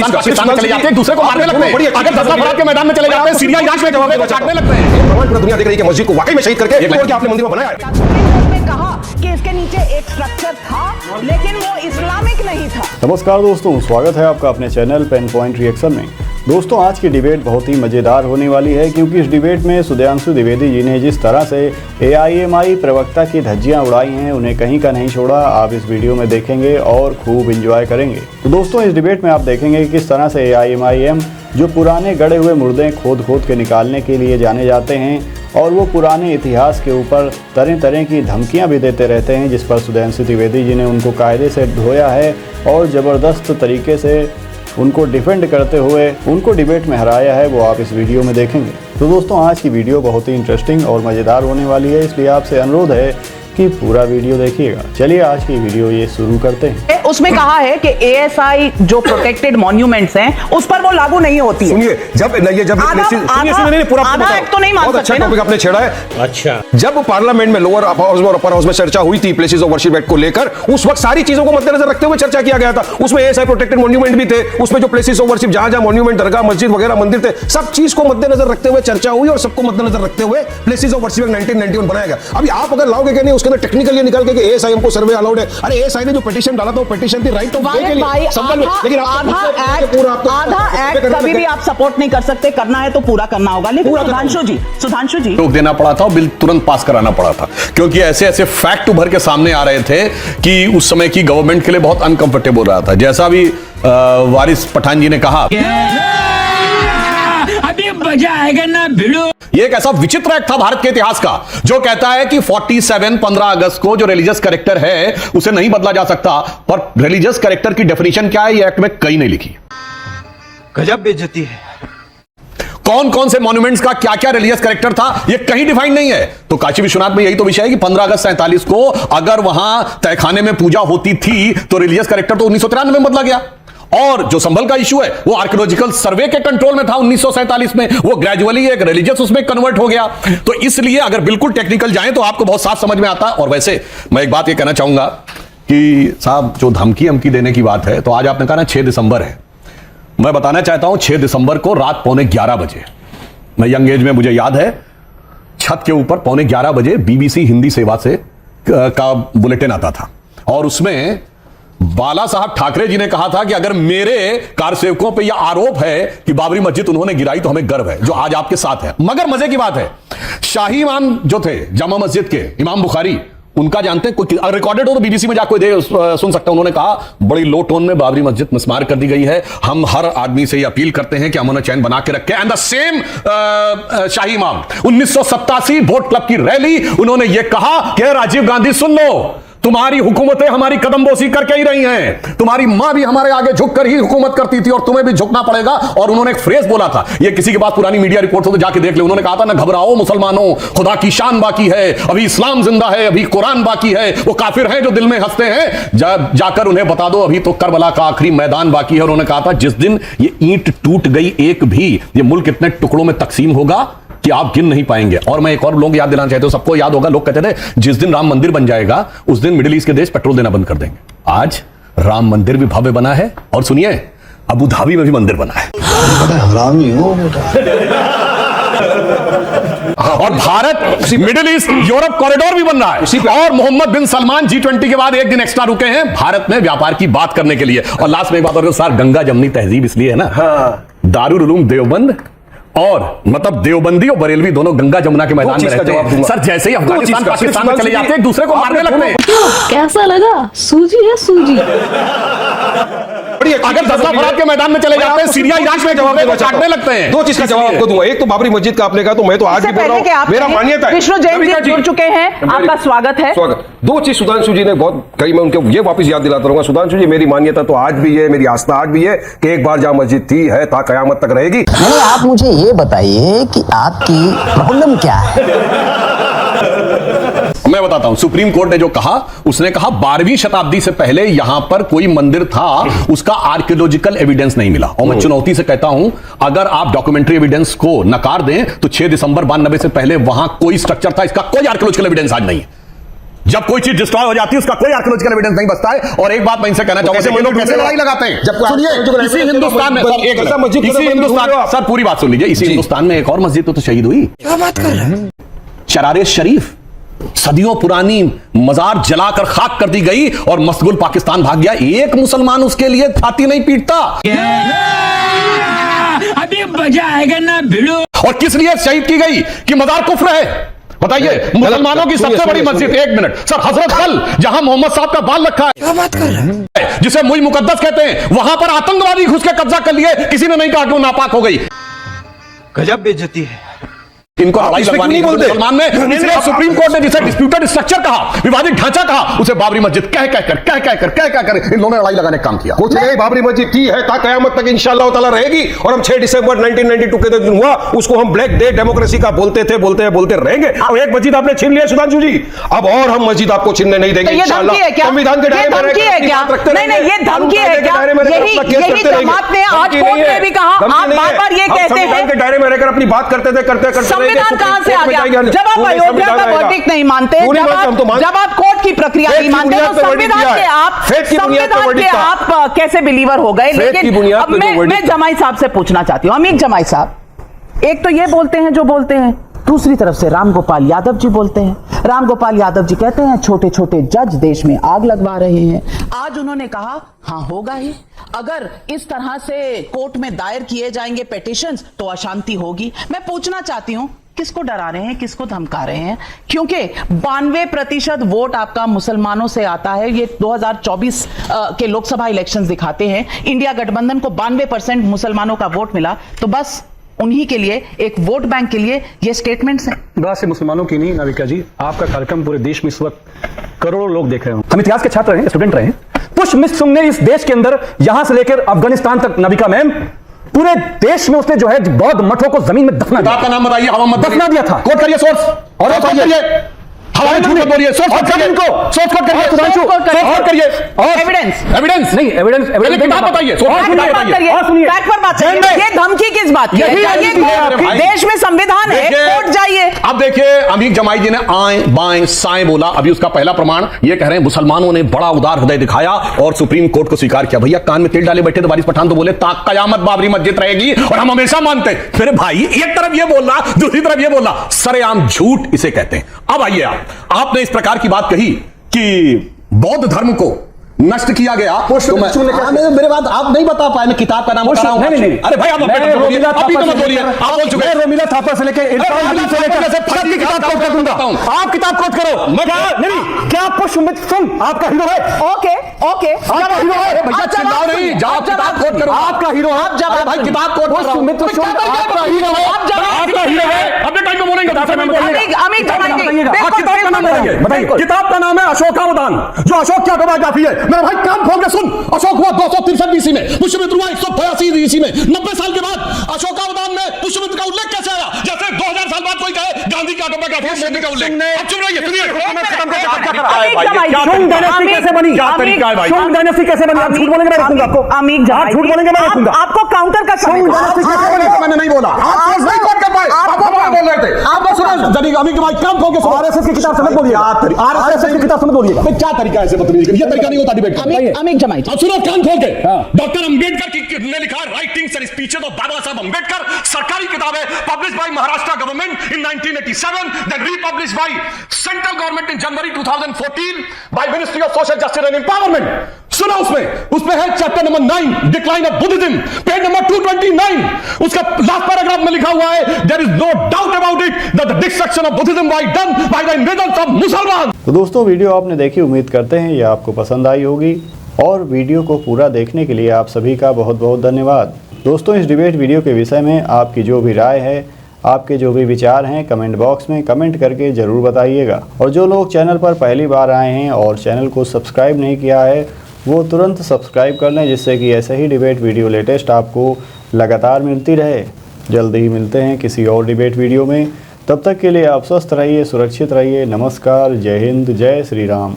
पाकिस्तान में चले जाते हैं, एक दूसरे को मारने लगते हैं। अगर दसला के मैदान में चले जाते हैं, सीरिया इराक में जवाब को काटने लगते हैं। पूरा दुनिया देख रही है कि मस्जिद को वाकई में शहीद करके आपने मंदिर में बनाया है। कहा कि इसके नीचे एक स्ट्रक्चर था लेकिन वो इस्लामिक नहीं था। नमस्कार दोस्तों, स्वागत है आपका अपने चैनल पेन पॉइंट रिएक्शन में। दोस्तों, आज की डिबेट बहुत ही मज़ेदार होने वाली है क्योंकि इस डिबेट में सुधांशु द्विवेदी जी ने जिस तरह से एआईएमआई प्रवक्ता की धज्जियां उड़ाई हैं, उन्हें कहीं का नहीं छोड़ा। आप इस वीडियो में देखेंगे और खूब एंजॉय करेंगे। तो दोस्तों, इस डिबेट में आप देखेंगे कि किस तरह से एआईएमआईएम जो पुराने गड़े हुए मुर्दे खोद के निकालने के लिए जाने जाते हैं और वो पुराने इतिहास के ऊपर तरह तरह की धमकियां भी देते रहते हैं, जिस पर सुधांशु द्विवेदी जी ने उनको कायदे से धोया है और ज़बरदस्त तरीके से उनको डिफेंड करते हुए उनको डिबेट में हराया है। वो आप इस वीडियो में देखेंगे। तो दोस्तों, आज की वीडियो बहुत ही इंटरेस्टिंग और मज़ेदार होने वाली है, इसलिए आपसे अनुरोध है कि पूरा वीडियो देखिएगा। चलिए आज की वीडियो ये शुरू करते हैं। उसमें कहा है कि एएसआई जो प्रोटेक्टेड मॉन्यूमेंट्स हैं उस पर वो लागू नहीं होती है। सुनिए, जब पूरा एक्ट तो नहीं मान बहुत अच्छा सकते ना? टॉपिक आपने छेड़ा है। अच्छा, जब पार्लियामेंट में लोअर हाउस और अपर हाउस में चर्चा हुई थी प्लेसेस ऑफ वर्शिप एक्ट को लेकर, उस वक्त सारी चीजों को मद्देनजर रखते हुए चर्चा किया गया था। उसमें एएसआई प्रोटेक्टेड मॉन्यूमेंट भी थे, उसमें जो प्लेसेस ऑफ वर्शिप जहां मॉन्यूमेंट, दरगाह, मस्जिद वगैरह मंदिर थे, सब चीज को मद्देनजर रखते हुए चर्चा हुई और सबको मद्देनजर रखते हुए प्लेसेस ऑफ वर्शिप 1991 बनाया गया। अभी आप अगर लाओगे कि नहीं उसके अंदर टेक्निकली निकाल के एएसआई को सर्वे अलाउड है। अरे एएसआई ने जो पिटीशन डाला था वो पिटीशन थी राइट ऑफ वे के लिए। लेकिन आधा एक्ट कभी भी आप सपोर्ट नहीं कर सकते, करना है तो पूरा करना होगा। लेकिन सुधांशु जी रोक देना पड़ा था और बिल तुरंत पास कराना पड़ा था क्योंकि ऐसे ऐसे फैक्ट उभर के सामने आ रहे थे कि उस समय की गवर्नमेंट के लिए बहुत अनकंफर्टेबल रहा था। जैसा भी वारिस पठान जी ने कहा, अभी मजा आएगा ना भिड़ो। ये एक ऐसा विचित्र एक्ट था भारत के इतिहास का जो कहता है कि 15 अगस्त को जो रिलीजियस कैरेक्टर है उसे नहीं बदला जा सकता। और रिलीजियस कैरेक्टर की डेफिनेशन क्या है, ये एक्ट में कहीं नहीं लिखी। गजब बेइज्जती है। कौन कौन से मॉन्यूमेंट्स का क्या क्या रिलीजियस कैरेक्टर था ये कहीं डिफाइन नहीं है। तो काशी विश्वनाथ में यही तो विषय है कि 15 अगस्त 47 को अगर वहां तहखाने में पूजा होती थी तो रिलीजियस कैरेक्टर तो 1993 में बदला गया। और जो संभल का इशू है वो आर्कियोलॉजिकल सर्वे के कंट्रोल में था 1947 में, वो ग्रेजुअली एक रिलीजियस उसमें कन्वर्ट हो गया। तो इसलिए अगर बिल्कुल टेक्निकल जाएं तो आपको बहुत साफ समझ में आता है। और वैसे मैं एक बात ये कहना चाहूंगा कि साहब जो धमकी देने की बात है, तो आज आपने कहा ना 6 दिसंबर है। मैं बताना चाहता हूं 6 दिसंबर को रात 11:15 बजे, मैं यंग एज में मुझे याद है, छत के ऊपर 11:15 बजे बीबीसी हिंदी सेवा से का बुलेटिन आता था और उसमें बाला साहब ठाकरे जी ने कहा था कि अगर मेरे कारसेवकों पे यह आरोप है कि बाबरी मस्जिद उन्होंने गिराई तो हमें गर्व है, जो आज आपके साथ है। मगर मजे की बात है, शाही इमाम जो थे जामा मस्जिद के, इमाम बुखारी, उनका जानते हैं, कोई रिकॉर्डेड हो तो बीबीसी में जाकर सुन सकते हैं। उन्होंने कहा बड़ी लो टोन में बाबरी मस्जिद मिसमार कर दी गई है, हम हर आदमी से ये अपील करते हैं कि अमन चैन बना के रखें। एंड द सेम शाही इमाम 1987 वोट क्लब की रैली, उन्होंने ये कहा कि राजीव गांधी सुन लो, तुम्हारी हुकूमतें हमारी कदमबोसी करके ही रही हैं, तुम्हारी मां भी हमारे आगे झुककर ही हुकूमत करती थी और तुम्हें भी झुकना पड़ेगा। और उन्होंने एक फ्रेज बोला था, ये किसी के पास पुरानी मीडिया रिपोर्ट हो तो जाके देख ले, उन्होंने कहा था, ना घबराओ मुसलमानों, खुदा की शान बाकी है, अभी इस्लाम जिंदा है, अभी कुरान बाकी है, वो काफिर हैं जो दिल में हंसते हैं, जाकर उन्हें बता दो अभी तो करबला का आखिरी मैदान बाकी है। और उन्होंने कहा था जिस दिन ये ईंट टूट गई एक भी, ये मुल्क इतने टुकड़ों में तकसीम होगा कि आप गिन नहीं पाएंगे। और मैं एक और लोग याद दिलाना चाहते हो, सबको याद होगा, लोग कहते थे जिस दिन राम मंदिर बन जाएगा उस दिन मिडिल ईस्ट के देश पेट्रोल देना बंद कर देंगे। आज राम मंदिर भी भव्य बना है और सुनिए अबू धाबी में भी मंदिर बना है। हरामी हो बेटा। और Bharat middle east Europe corridor भी बन रहा है। और मोहम्मद बिन सलमान G20 के बाद एक दिन एक्स्ट्रा रुके हैं भारत में व्यापार की बात करने के लिए। और लास्ट में एक बात और, सर गंगा जमनी तहजीब इसलिए है ना, दारुल उलूम देवबंद और मतलब देवबंदी और बरेलवी दोनों गंगा जमुना के मैदान में रहते हैं। सर जैसे ही अफगानिस्तान पाकिस्तान में चले जाते हैं एक दूसरे को मारने लगते हैं। कैसा लगा? सूजी है सूजी। अगर दसला फराद के मैदान में चले जाते हैं, सीरिया इराक में जवाब को काटने लगते हैं। दो चीज का जवाब आपको दूंगा। एक तो बाबरी मस्जिद का आपने कहा, तो मैं तो आज भी बोल रहा हूं, मेरा मान्यता है। विष्णु जैन जी जुड़ चुके हैं, आपका स्वागत है। स्वागत। दो चीज सुधांशु जी ने बहुत कही, मैं उनको ये वापस याद दिलाता रहूंगा। सुधांशु जी, मेरी मान्यता तो आज भी है, मेरी आस्था आज भी है कि एक बार जहां मस्जिद थी है ता कयामत तक रहेगी। नहीं, आप मुझे ये बताइए कि आपकी प्रॉब्लम क्या है? मैं बताता हूं, सुप्रीम कोर्ट ने जो कहा, उसने कहा 12वीं शताब्दी से पहले यहां पर कोई मंदिर था, उसका आर्कियोलॉजिकल एविडेंस नहीं मिला। और मैं चुनौती से कहता हूं, अगर आप डॉक्यूमेंट्री एविडेंस को नकार दें तो 6 दिसंबर 92 से पहले वहां कोई स्ट्रक्चर था, इसका कोई आर्कियोलॉजिकल एविडेंस आज नहीं है। जब कोई चीज डिस्ट्रॉय हो जाती है उसका कोई आर्कियोलॉजिकल एविडेंस नहीं बचता है। और एक बात मैं इनसे कहना चाहूंगा, लोग कैसे लड़ाई लगाते हैं। सुनिए, इसी हिंदुस्तान में इसी हिंदुस्तान, सर पूरी बात सुन लीजिए, इसी हिंदुस्तान में एक और मस्जिद तो शहीद हुई। क्या बात कर रहे हैं? शरारे शरीफ, सदियों पुरानी मजार जलाकर खाक कर दी गई और मस्तगुल पाकिस्तान भाग गया। एक मुसलमान उसके लिए छाती नहीं पीटता। अभी मजा आएगा ना भिड़ो। और किस लिए शहीद की गई कि मजार कुफ्र है? बताइए, मुसलमानों की सबसे बड़ी मस्जिद, एक मिनट सर, हजरत बल जहां मोहम्मद साहब का बाल रखा है, क्या बात कर रहे हैं? जिसे मुई मुकद्दस कहते हैं, वहां पर आतंकवादी घुस के कब्जा कर लिए, किसी ने नहीं कहा कि वो नापाक हो गई। गजब बेइज्जती है। इनको लड़ाई लगवानी है मुसलमान में, इसलिए सुप्रीम कोर्ट ने जिसे डिस्प्यूटेड स्ट्रक्चर कहा, विवादित ढांचा कहा, उसे बाबरी मस्जिद कह कर इन लोगों ने लड़ाई लगाने का काम किया। कुछ नहीं, बाबरी मस्जिद की है ता कयामत तक इंशाअल्लाह ताला रहेगी। और हम 6 दिसंबर 1992 के दिन हुआ, उसको हम ब्लैक डे डेमोक्रेसी का बोलते रहेंगे। और एक मस्जिद आपने छीन लिया सुधांशु जी, अब और हम मस्जिद आपको छीनने नहीं देंगे इंशाअल्लाह। संविधान के दायरे में नहीं, ये धमकी है क्या? यही जमात ने आज कोर्ट में भी कहा, आप बार-बार ये कहते हैं संविधान के दायरे में रहकर अपनी बात करते संविधान कहां से आ गया? जब आप अयोध्या का वर्डिक्ट नहीं मानते, जब आप कोर्ट की प्रक्रिया नहीं मानते, तो संविधान के आप कैसे बिलीवर हो गए? लेकिन अब मैं जमाई साहब से पूछना चाहती हूँ, अमीर जमाई साहब, एक तो ये बोलते हैं जो बोलते हैं, दूसरी तरफ से राम गोपाल यादव जी बोलते हैं। राम गोपाल यादव जी कहते हैं छोटे छोटे जज देश में आग लगवा रहे हैं। आज उन्होंने कहा हाँ होगा ही, अगर इस तरह से कोर्ट में दायर किए जाएंगे पिटीशंस तो अशांति होगी। मैं पूछना चाहती हूं, किसको डरा रहे हैं, किसको धमका रहे हैं? क्योंकि 92% वोट आपका मुसलमानों से आता है। ये 2024 के लोकसभा इलेक्शंस दिखाते हैं, इंडिया गठबंधन को 92% मुसलमानों का वोट मिला, तो बस उन्हीं के लिए, एक वोट बैंक के लिए ये स्टेटमेंट्स हैं। बात से मुसलमानों की नहीं नाविका जी, आपका कार्यक्रम पूरे देश में इस वक्त करोड़ों लोग देख रहे हैं। हम इतिहास के छात्र हैं, स्टूडेंट रहे हैं। पुष्पमित्र सिंह ने इस देश के अंदर यहां से लेकर अफगानिस्तान तक, नाविका मैम, पूरे देश में उसने जो है बौद्ध मठों को जमीन में दफना दिया। आपका नाम बताइए, हवा मत दफना दिया था। कोट करिए सोर्स, और बताइए हवाले झूठ मत बोलिए, सोर्स कोट करिए, इनको सोर्स कोट करिए, सुधांशु और करिए, और एविडेंस नहीं, एविडेंस किताब बताइए, सोर्स किताब बताइए, और सुनिए फैक्ट पर बात करिए। ये धमकी किस बात की है? देश में संविधान है, कोर्ट जाइए। अब देखिए, अमीर जमाई जी ने आए बाएं साएं बोला, अभी उसका पहला प्रमाण ये कह रहे हैं मुसलमानों ने बड़ा उदार हृदय दिखाया और सुप्रीम कोर्ट को स्वीकार किया। भैया कान में तेल डाले बैठे थे वारिस पठान, तो बोले ताक कयामत बाबरी मस्जिद रहेगी और हम हमेशा मानते। फिर भाई एक तरफ ये बोल रहा, दूसरी तरफ ये बोल रहा, सरेआम झूठ इसे कहते हैं। अब आइए, आपने इस प्रकार की बात कही कि बौद्ध धर्म को नष्ट किया गया, तो मेरे बात आप नहीं बता पाए, मैं किताब का नाम बता रहा हूं। नहीं, अरे भाई आप बोलिए, अभी तो मत बोलिए, आप बोल चुके हैं। रोमिला थापर से लेकर सबकी किताब कोट कर दूंगा, आप किताब कोट करो। नहीं, क्या पुष्पमित्र सिंह आपका हीरो है? ओके, आपका हीरो है भैया, चिल्लाओ नहीं, जाओ किताब कोट करो। आपका हीरो है, आप जब भाई किताब कोट कर रहा हूं। पुष्पमित्र सिंह आपका हीरो है, आपका हीरो है। अपने टाइम पे बोलेंगे, अमित किताब का नाम है अशोकावदान, जो अशोक की ऑटोबायोग्राफी है। मेरा भाई कान खोल के सुन, अशोक हुआ 263 BC में, पुष्यमित्र हुआ 182 BC में। 90 साल के बाद अशोकावदान में पुष्यमित्र का उल्लेख कैसे आया? जैसे 2000 साल बाद कोई कहे गांधी की ऑटोबायोग्राफी में मोदी का उल्लेख। अब चुप रहिए, सुनिए शुंग डायनेस्टी कैसे बनी? क्या तरीका है भाई? शुंग डायनेस्टी कैसे बनी? आप झूठ बोलेंगे, मैं रखूंगा आपको। अमीर आप झूठ बोलेंगे, मैं रखूंगा आपको काउंटर का शुंग डायनेस्टी कैसे बनी? मैंने नहीं बोला, आप नहीं कोट कर पाए, आप बोल रहे थे। आप बस सुनो, जनी अमीर के भाई काम खोल के सुनो। आरएसएस की किताब समझ बोलिए, आरएसएस की किताब समझ बोलिएगा। क्या तरीका है ऐसे बदतमीजी? ये तरीका नहीं होता डिबेट का। अमित जमाई, अब सुनो कान खोल के, डॉक्टर अंबेडकर ने लिखा writings and speeches of Baba Saheb Ambedkar, सरकारी किताब है, published by Maharashtra government in 1987, then republished by central government in January 2014 by ministry of social justice and empowerment. सुना उसमें है chapter number 9 decline of Buddhism, page number 229, उसका लास्ट पैराग्राफ में लिखा हुआ है there is no doubt about it that the destruction of Buddhism was done by the invasion of मुसलमान। तो दोस्तों वीडियो आपने देखी, उम्मीद करते हैं ये आपको पसंद आई होगी और वीडियो को पूरा देखने के लिए आप सभी का बहुत बहुत धन्यवाद। दोस्तों इस डिबेट वीडियो के विषय में आपकी जो भी राय है, आपके जो भी विचार हैं, कमेंट बॉक्स में कमेंट करके ज़रूर बताइएगा। और जो लोग चैनल पर पहली बार आए हैं और चैनल को सब्सक्राइब नहीं किया है वो तुरंत सब्सक्राइब कर लें, जिससे कि ऐसे ही डिबेट वीडियो लेटेस्ट आपको लगातार मिलती रहे। जल्दी ही मिलते हैं किसी और डिबेट वीडियो में, तब तक के लिए आप स्वस्थ रहिए, सुरक्षित रहिए। नमस्कार, जय हिंद, जय श्री राम।